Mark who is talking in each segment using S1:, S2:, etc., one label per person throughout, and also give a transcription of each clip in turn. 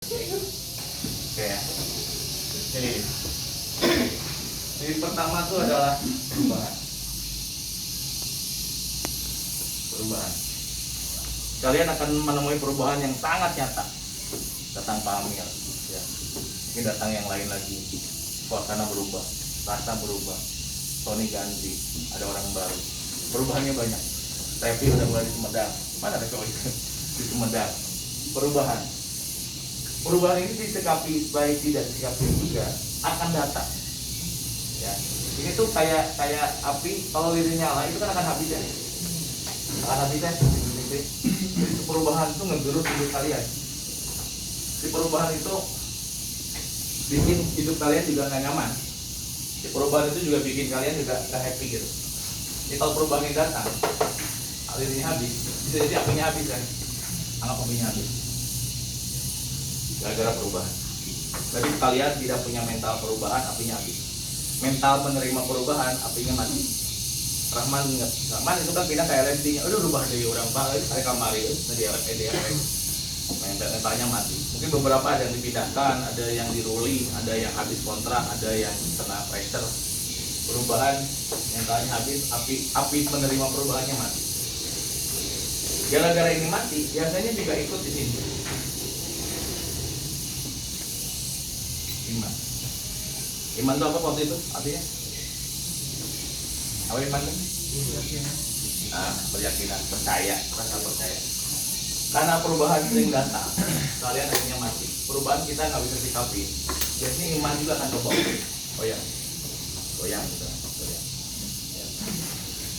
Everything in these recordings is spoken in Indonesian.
S1: Oke ya. Ini. Jadi pertama itu adalah perubahan. Perubahan. Kalian akan menemui perubahan yang sangat nyata. Datang Pak Amir, ya. Mungkin datang yang lain lagi. Suasana berubah, rasa berubah. Tony ganti, ada orang baru. Perubahannya banyak. Revi udah mulai di Sumedang. Mana Revi di Sumedang? Perubahan. Perubahan ini disikapi baik tidak disikapi juga akan datang. Ya, ini tuh kayak api, kalau lilin nyala itu kan akan habis ya. Akan habis ya. Jadi perubahan itu ngegerus hidup kalian. Di perubahan itu bikin hidup kalian juga nggak nyaman. Di perubahan itu juga bikin kalian juga nggak happy gitu. Jadi kalau perubahan yang datang, lilinnya habis, bisa jadi apinya habis kan? Anggap apinya habis. Gara-gara perubahan. Berarti kalian tidak punya mental perubahan, apinya habis. Mental menerima perubahan, apinya mati. Rahman ingat, Rahman itu kan pindah ke LSD-nya. Udah berubah dari orang Pak, dari kamari, dari LSD. Mentalnya mati. Mungkin beberapa ada yang dipindahkan, ada yang di rolling, ada yang habis kontrak, ada yang kena pressure. Perubahan, mentalnya habis, api menerima perubahannya mati. Gara-gara ini mati, biasanya juga ikut di sini. Iman. Iman itu apa waktu itu artinya? Apa iman itu? Beryakinan, percaya, rasa percaya. Karena perubahan sering datang, kalian akhirnya mati. Perubahan kita nggak bisa sikapi. Biasanya iman juga akan goyang, gitu. Ya.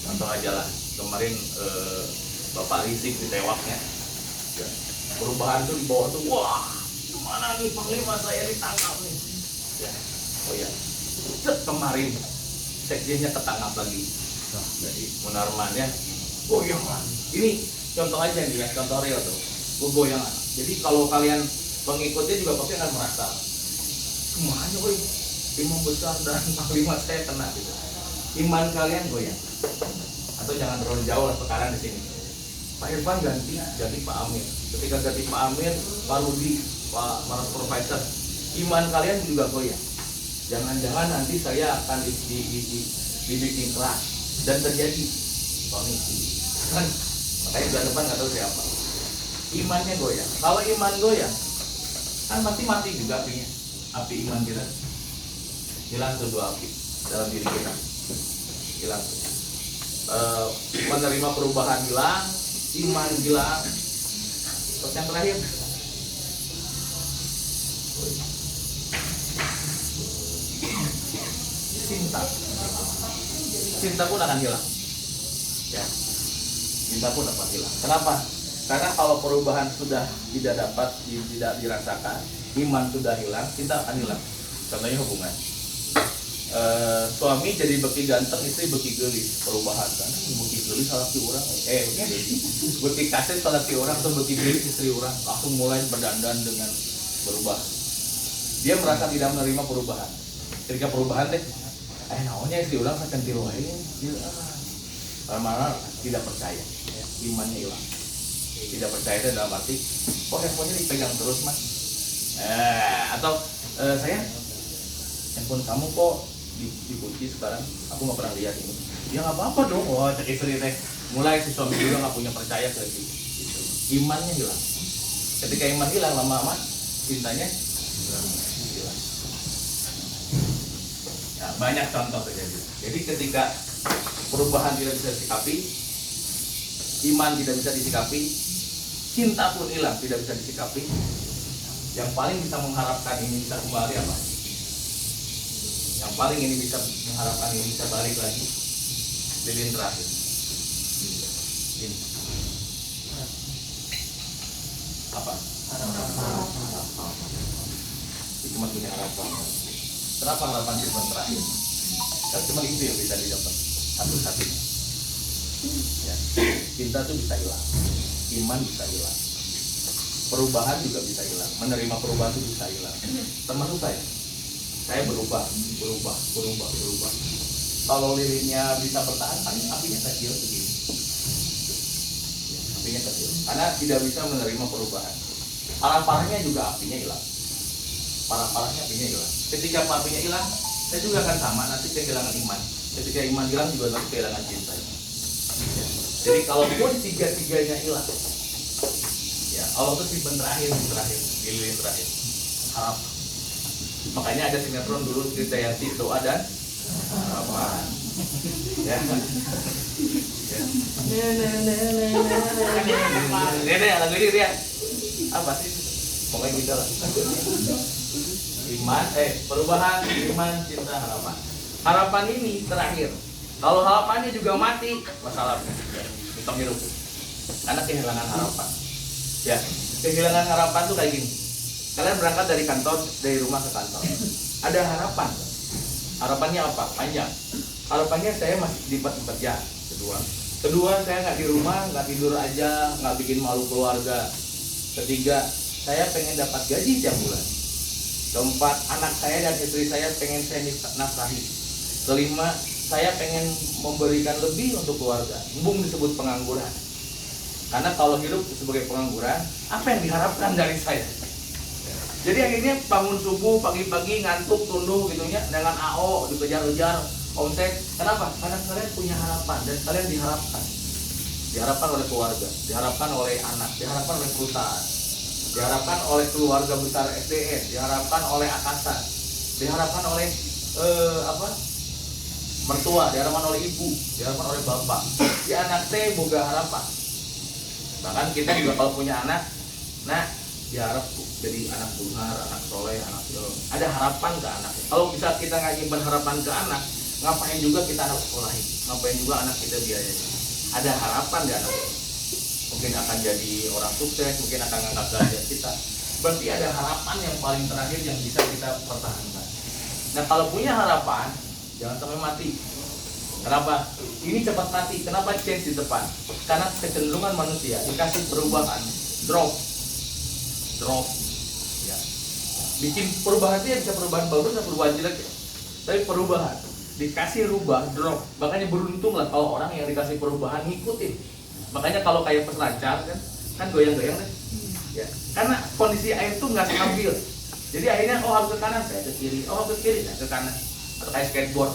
S1: Contoh aja lah, kemarin Bapak Rizik ditewaknya. Ya. Perubahan tuh dibawa tuh, wah, gimana nih Panglima saya ditangkap nih. Ya. Kemarin sekjennya ketangkap lagi. Jadi Munarman ya, goyangan. Ini contoh aja nih ya, contoh real tuh, goyangan. Jadi kalau kalian pengikutnya juga pasti akan merasa, semuanya woi, imam besar dan panglima saya kena gitu. Iman kalian goyang. Atau jangan terlalu jauh lah sekarang di sini. Pak Irfan ganti Pak Amir. Ketika ganti Pak Amir, Pak Rudi, Pak Maras Profesor, iman kalian juga goyang. Jangan-jangan nanti saya akan dibikin keras dan terjadi Tony kan, makanya bulan depan nggak tahu siapa. Imannya goyang. Kalau iman goyang kan pasti mati juga apinya. Api iman kita hilang tuh, dua api dalam diri kita hilang. Menerima perubahan hilang, iman hilang. Terus yang terakhir cinta pun akan hilang ya. Cinta pun akan hilang. Kenapa? Karena kalau perubahan sudah tidak dirasakan, iman sudah hilang, cinta akan hilang. Contohnya hubungan, suami jadi beki ganteng, istri beki gelis. Perubahan kan, beki gelis salah si orang, beki kasih salah si orang, atau beki gelis istri orang, langsung mulai berdandan dengan berubah. Dia merasa tidak menerima perubahan. Ketika perubahan deh, naonnya istri orang akan tiluain, malah tidak percaya, imannya hilang. Tidak percaya itu dalam arti, handphonenya dipegang terus mas, atau saya handphone kamu kok dikunci sekarang, aku nggak pernah lihat ini. Ya nggak apa-apa dong, cek istri teh. Mulai si suami juga nggak punya percaya ke gitu. Imannya hilang. Ketika iman hilang, lama-lama cintanya hilang. Ya, banyak contoh terjadi. Jadi ketika perubahan tidak bisa disikapi, iman tidak bisa disikapi, cinta pun hilang, tidak bisa disikapi. Yang paling bisa mengharapkan ini bisa kembali apa? Yang paling ini bisa mengharapkan ini bisa balik lagi. Lilin terakhir. Ini. Apa? Harapan. Itu cuma punya harapan. Kenapa harapan cuma terakhir? Kan cuma itu yang bisa didapat satu-satunya. Ya. Cinta tuh bisa hilang, iman bisa hilang, perubahan juga bisa hilang, menerima perubahan itu bisa hilang. Termasuk saya berubah. Kalau lilinnya bisa bertahan, apinya kecil begini. Apinya kecil, karena tidak bisa menerima perubahan. Parah-parahnya juga apinya hilang. Parah-parahnya apinya hilang. Ketika apinya hilang, saya juga akan sama, nanti kehilangan iman. Ketika iman hilang juga nanti kehilangan cinta. Ya. Jadi kalaupun tiga-tiganya hilang, ya Allah tuh simpen terakhir, lilin terakhir. Harap. Makanya ada sinetron dulu cerita Yanti, doa dan harapan. Ya. Nenek lagu ini dia apa sih? Pokoknya gitu lah. Iman, perubahan, iman, cinta, harapan. Harapan ini terakhir. Kalau harapannya juga mati, masalah. Hitung hidup. Karena kehilangan harapan. Ya, kehilangan harapan tuh kayak gini. Kalian berangkat dari kantor, dari rumah ke kantor. Ada harapan. Harapannya apa? Panjang. Harapannya saya masih di tempat kerja. Kedua, saya nggak di rumah, nggak tidur aja, nggak bikin malu keluarga. Ketiga, saya pengen dapat gaji tiap bulan. Keempat, anak saya dan istri saya pengen saya nafkahi. Kelima, saya pengen memberikan lebih untuk keluarga. Bung disebut pengangguran. Karena kalau hidup sebagai pengangguran, apa yang diharapkan dari saya? Jadi akhirnya bangun subuh pagi-pagi ngantuk tunduh gitunya dengan AO dikejar-kejar omset. Kenapa? Karena kalian punya harapan dan kalian diharapkan. Diharapkan oleh keluarga, diharapkan oleh anak, diharapkan oleh perusahaan, diharapkan oleh keluarga besar SDN, diharapkan oleh atasan, diharapkan oleh mertua, diharapkan oleh ibu, diharapkan oleh bapak. Si anak teh boga harapan. Bahkan kita juga kalau punya anak, nah diharap jadi anak benar, anak soleh, anak ada harapan ke anak. Kalau bisa kita nggak nyimpan harapan ke anak, ngapain juga kita anak sekolahin, ngapain juga anak kita biayain. Ada harapan di anak, mungkin akan jadi orang sukses, mungkin akan ngangkat derajat kita. Berarti ada harapan yang paling terakhir yang bisa kita pertahankan. Nah kalau punya harapan, jangan sampai mati. Kenapa? Ini cepat mati. Kenapa change di depan? Karena kecenderungan manusia dikasih perubahan, drop, ya. Bikin perubahan itu bisa perubahan bagus atau perubahan jelek ya. Tapi perubahan dikasih rubah, drop. Makanya beruntung lah kalau orang yang dikasih perubahan ngikutin. Makanya kalau kayak peselancar kan goyang-goyang deh. Ya. Karena kondisi air itu nggak stabil. Jadi akhirnya harus ke kanan, saya ke kiri, harus ke kiri, saya ke kanan. Atau kayak skateboard.